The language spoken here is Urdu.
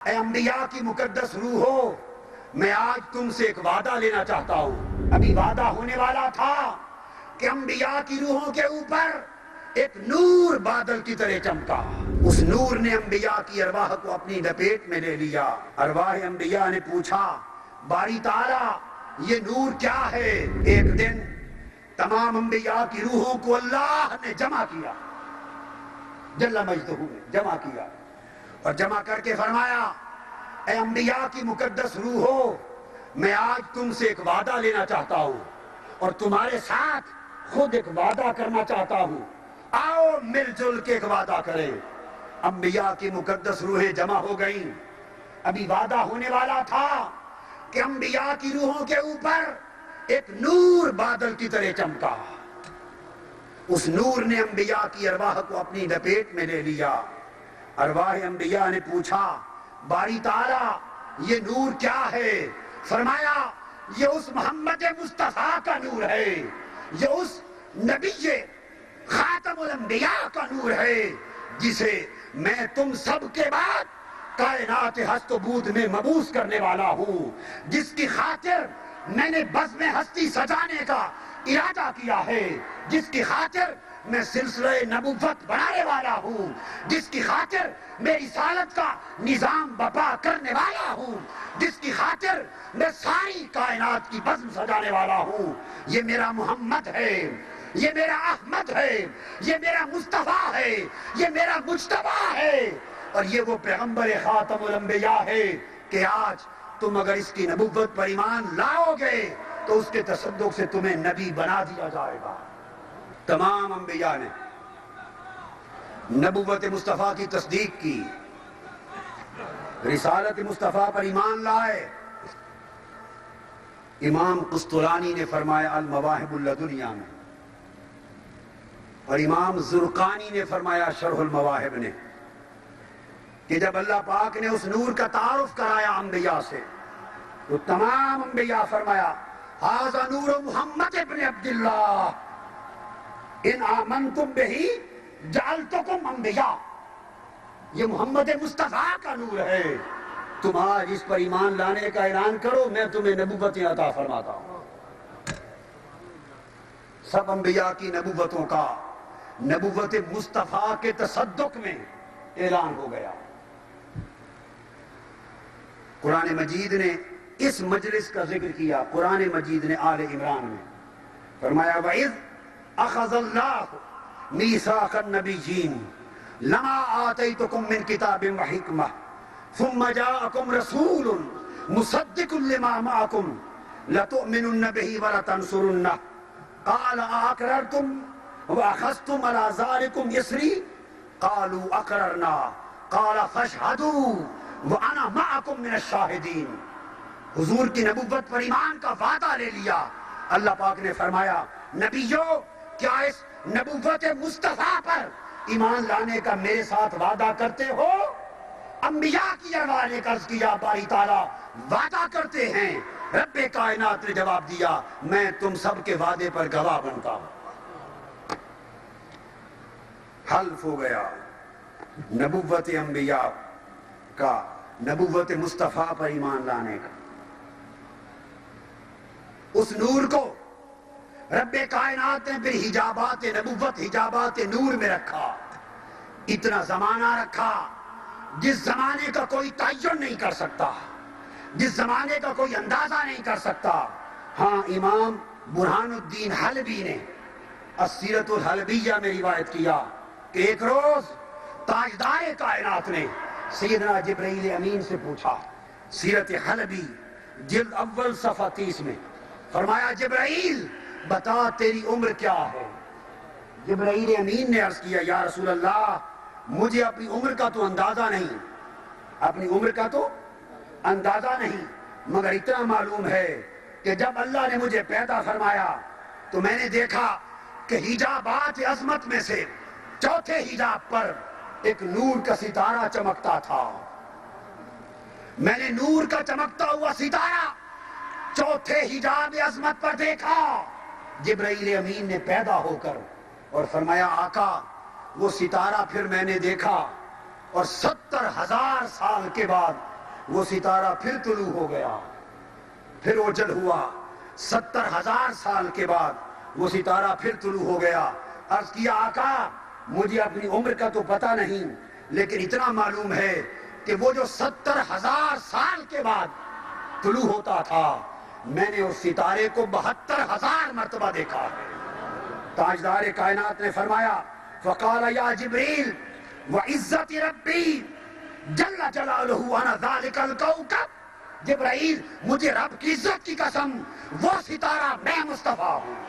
اے انبیاء کی مقدس روحو، میں آج تم سے ایک وعدہ لینا چاہتا ہوں۔ ابھی وعدہ ہونے والا تھا کہ انبیاء کی روحوں کے اوپر ایک نور بادل کی طرح چمکا۔ اس نور نے انبیاء کی ارواح کو اپنی لپیٹ میں لے لیا۔ ارواح انبیاء نے پوچھا، باری تعالیٰ یہ نور کیا ہے؟ ایک دن تمام انبیاء کی روحوں کو اللہ نے جمع کیا، جل مجدہ نے جمع کیا اور جمع کر کے فرمایا، اے انبیاء کی مقدس روحو، میں آج تم سے ایک وعدہ لینا چاہتا ہوں اور تمہارے ساتھ خود ایک وعدہ کرنا چاہتا ہوں۔ آؤ مل جل کے ایک وعدہ کریں۔ انبیاء کی مقدس روحیں جمع ہو گئیں۔ ابھی وعدہ ہونے والا تھا کہ انبیاء کی روحوں کے اوپر ایک نور بادل کی طرح چمکا۔ اس نور نے انبیاء کی ارواح کو اپنی لپیٹ میں لے لیا۔ ارواح انبیاء نے پوچھا، باری تعالیٰ یہ نور کیا ہے؟ فرمایا، یہ اس محمد مصطفیٰ کا نور ہے، یہ اس نبی خاتم الانبیاء کا نور ہے جسے میں تم سب کے بعد کائنات ہست و بود میں مبعوث کرنے والا ہوں، جس کی خاطر میں نے بزم ہستی سجانے کا ارادہ کیا ہے، جس کی خاطر میں سلسلہ نبوت بنانے والا ہوں، جس کی خاطر میں رسالت کا نظام برپا کرنے والا ہوں، جس کی خاطر میں ساری کائنات کی بزم سجانے والا ہوں۔ یہ میرا محمد ہے، یہ میرا احمد ہے، یہ میرا مصطفیٰ ہے، یہ میرا مجتبیٰ ہے، اور یہ وہ پیغمبر خاتم الانبیاء ہے کہ آج تم اگر اس کی نبوت پر ایمان لاؤ گے تو اس کے تصدق سے تمہیں نبی بنا دیا جائے گا۔ تمام انبیاء نے نبوت مصطفیٰ کی تصدیق کی، رسالت مصطفیٰ پر ایمان لائے۔ امام قسطلانی نے فرمایا المواہب اللدنیہ میں، اور امام زرقانی نے فرمایا شرح المواہب نے، کہ جب اللہ پاک نے اس نور کا تعارف کرایا انبیاء سے تو تمام انبیاء فرمایا، ھذا نور محمد ابن عبداللہ ان آمنتم بہی جعلتکم انبیاء، یہ محمد مصطفیٰ کا نور ہے، تم آج اس پر ایمان لانے کا اعلان کرو، میں تمہیں نبوتیں عطا فرماتا ہوں۔ سب انبیاء کی نبوتوں کا نبوت مصطفیٰ کے تصدق میں اعلان ہو گیا۔ قرآن مجید نے اس مجلس کا ذکر کیا، قرآن مجید نے آل عمران میں فرمایا، وَإِذْ أَخَذَ اللَّهُ مِيثَاقَ النَّبِيِّينَ لَمَا آتَيْتُكُم مِّن كِتَابٍ وَحِكْمَةٍ ثُمَّ جَاءَكُمْ رَسُولٌ مُصَدِّقٌ لِّمَا مَعَكُمْ لَتُؤْمِنُنَّ بِهِ وَلَتَنصُرُنَّهُ قَالَ أَأَقْرَرْتُمْ وَأَخَذْتُمْ عَلَىٰ ذَٰلِكُمْ إِصْرِي قَالُوا أَقْرَرْنَا قَالَ فَاشْهَدُوا وَأَنَا مَعَكُمْ مِنَ الشَّاهِدِينَ۔ حضور کی نبوت پر ایمان کا وعدہ لے لیا۔ اللہ پاک نے فرمایا، نبیو کیا اس نبوت مصطفیٰ پر ایمان لانے کا میرے ساتھ وعدہ کرتے ہو؟ انبیاء کی ارواح نے عرض کیا، باری تعالیٰ وعدہ کرتے ہیں۔ رب کائنات نے جواب دیا، میں تم سب کے وعدے پر گواہ بنتا ہوں۔ حلف ہو گیا نبوت انبیاء کا، نبوت مصطفیٰ پر ایمان لانے کا۔ اس نور کو رب کائنات نے پھر حجابات نبوت، حجابات نور میں رکھا۔ اتنا زمانہ رکھا جس زمانے کا کوئی تعین نہیں کر سکتا، جس زمانے کا کوئی اندازہ نہیں کر سکتا۔ ہاں، امام برہان الدین حلبی نے السیرۃ الحلبیہ میں روایت کیا کہ ایک روز تاجدار کائنات نے سیدنا جبرائیل امین سے پوچھا، سیرت حلبی جلد اول صفحہ 30 میں، فرمایا جبرائیل بتا تیری عمر کیا ہے؟ جبرائیل امین نے عرض کیا، یا رسول اللہ مجھے اپنی عمر کا تو اندازہ نہیں، اپنی عمر کا تو اندازہ نہیں، مگر اتنا معلوم ہے کہ جب اللہ نے مجھے پیدا فرمایا تو میں نے دیکھا کہ حجابات عظمت میں سے چوتھے حجاب پر ایک نور کا ستارہ چمکتا تھا۔ میں نے نور کا چمکتا ہوا ستارہ چوتھے حجاب عظمت پر دیکھا۔ جبرائیل امین نے پیدا ہو کر اور فرمایا، آقا وہ ستارہ پھر میں نے دیکھا اور 70,000 سال کے بعد وہ ستارہ پھر طلوع ہو گیا، پھر اوجل ہوا، 70,000 سال کے بعد وہ ستارہ پھر طلوع ہو گیا۔ عرض کیا آقا مجھے اپنی عمر کا تو پتہ نہیں، لیکن اتنا معلوم ہے کہ وہ جو 70,000 سال کے بعد طلوع ہوتا تھا، میں نے اس ستارے کو 72,000 مرتبہ دیکھا ہے۔ تاجدار کائنات نے فرمایا فقال یا جبریل وعزت ربی جل جلالہ انا ذالک الکوکب، جبرائیل مجھے رب کی عزت کی قسم وہ ستارہ میں مصطفیٰ ہوں۔